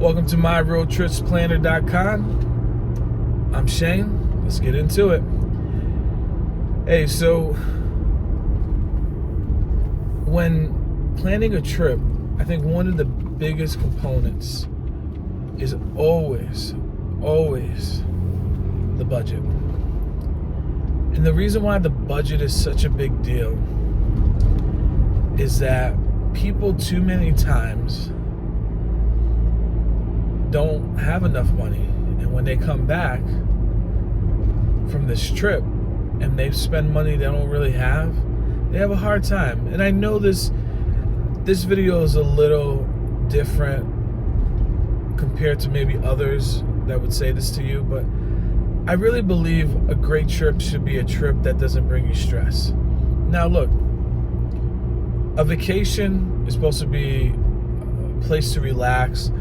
Welcome to myroadtripsplanner.com. I'm Shane. Let's get into it. Hey, so when planning a trip, I think one of the biggest components is always the budget. And the reason why the budget is such a big deal is that people too many times don't have enough money, and when they come back from this trip and they spend money they don't really have, they have a hard time. And I know this video is a little different compared to maybe others that would say this to you, but I really believe a great trip should be a trip that doesn't bring you stress. Now look, a vacation is supposed to be a place to relax.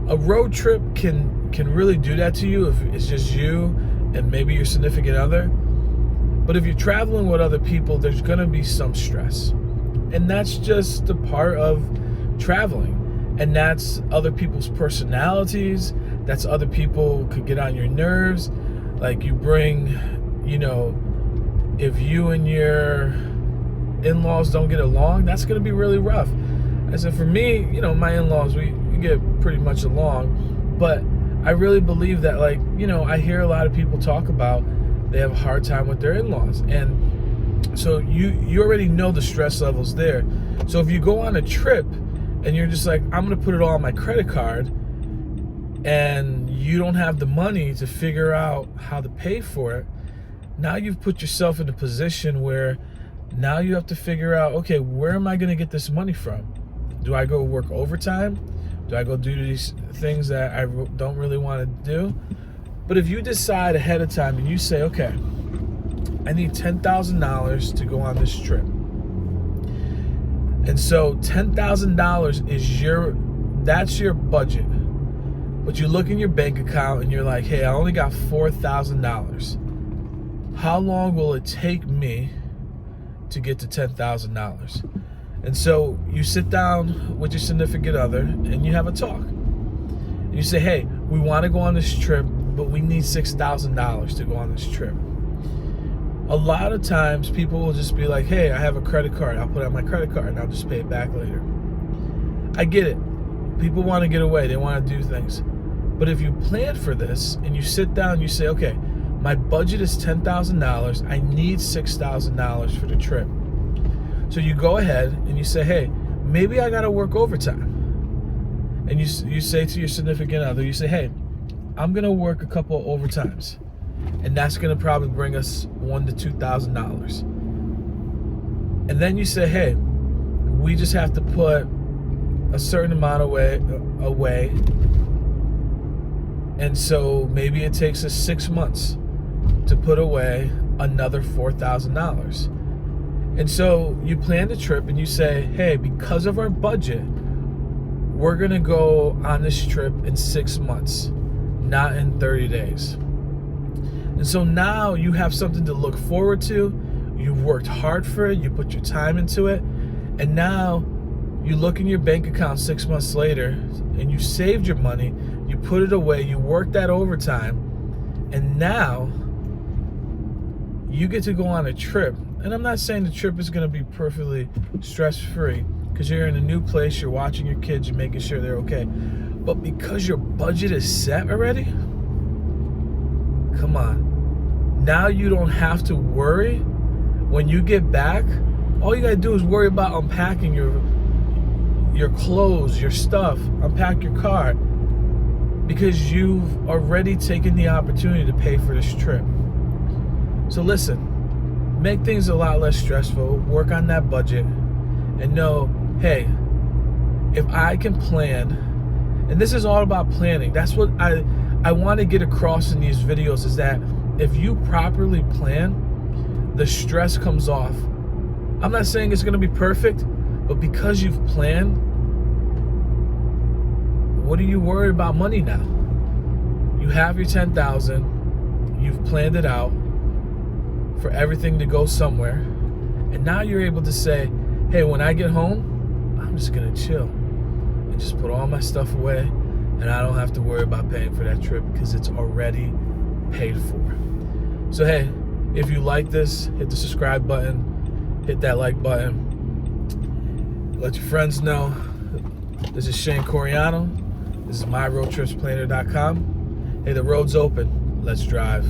A road trip can really do that to you if it's just you and maybe your significant other. But if you're traveling with other people, there's gonna be some stress. And that's just a part of traveling. And that's other people's personalities. That's other people could get on your nerves. Like you bring, if you and your in-laws don't get along, that's gonna be really rough. I said, for me, my in-laws, we get pretty much along, but I really believe that, I hear a lot of people talk about they have a hard time with their in-laws, and so you already know the stress levels there. So if you go on a trip and you're just like, I'm gonna put it all on my credit card, and you don't have the money to figure out how to pay for it, now you've put yourself in a position where now you have to figure out, okay, where am I gonna get this money from? Do I go work overtime? Do I go do these things that I don't really want to do? But if you decide ahead of time and you say, okay, I need $10,000 to go on this trip. And so $10,000 is that's your budget. But you look in your bank account and you're like, hey, I only got $4,000. How long will it take me to get to $10,000? And so you sit down with your significant other and you have a talk. And you say, hey, we want to go on this trip, but we need $6,000 to go on this trip. A lot of times people will just be like, hey, I have a credit card. I'll put it on my credit card and I'll just pay it back later. I get it. People want to get away. They want to do things. But if you plan for this and you sit down and you say, okay, my budget is $10,000. I need $6,000 for the trip. So you go ahead and you say, hey, maybe I gotta work overtime. And you say to your significant other, you say, hey, I'm gonna work a couple of overtimes, and that's gonna probably bring us $1,000 to $2,000. And then you say, hey, we just have to put a certain amount away. And so maybe it takes us 6 months to put away another $4,000. And so you plan the trip and you say, hey, because of our budget, we're gonna go on this trip in 6 months, not in 30 days. And so now you have something to look forward to. You've worked hard for it, you put your time into it, and now you look in your bank account 6 months later and you saved your money, you put it away, you worked that overtime, and now you get to go on a trip. And I'm not saying the trip is going to be perfectly stress-free, because you're in a new place, you're watching your kids, you're making sure they're okay. But because your budget is set already, come on. Now you don't have to worry. When you get back, all you got to do is worry about unpacking your clothes, your stuff, unpack your car, because you've already taken the opportunity to pay for this trip. So listen, make things a lot less stressful, work on that budget, and know, hey, if I can plan, and this is all about planning. That's what I want to get across in these videos, is that if you properly plan, the stress comes off. I'm not saying it's going to be perfect, but because you've planned, what are you worried about money now? You have your $10,000, you've planned it out for everything to go somewhere, and now you're able to say, hey, when I get home, I'm just gonna chill and just put all my stuff away, and I don't have to worry about paying for that trip because it's already paid for. So hey, if you like this, hit the subscribe button, hit that like button, let your friends know. This is Shane Coriano. This is myroadtripsplanner.com. Hey, the road's open. Let's drive.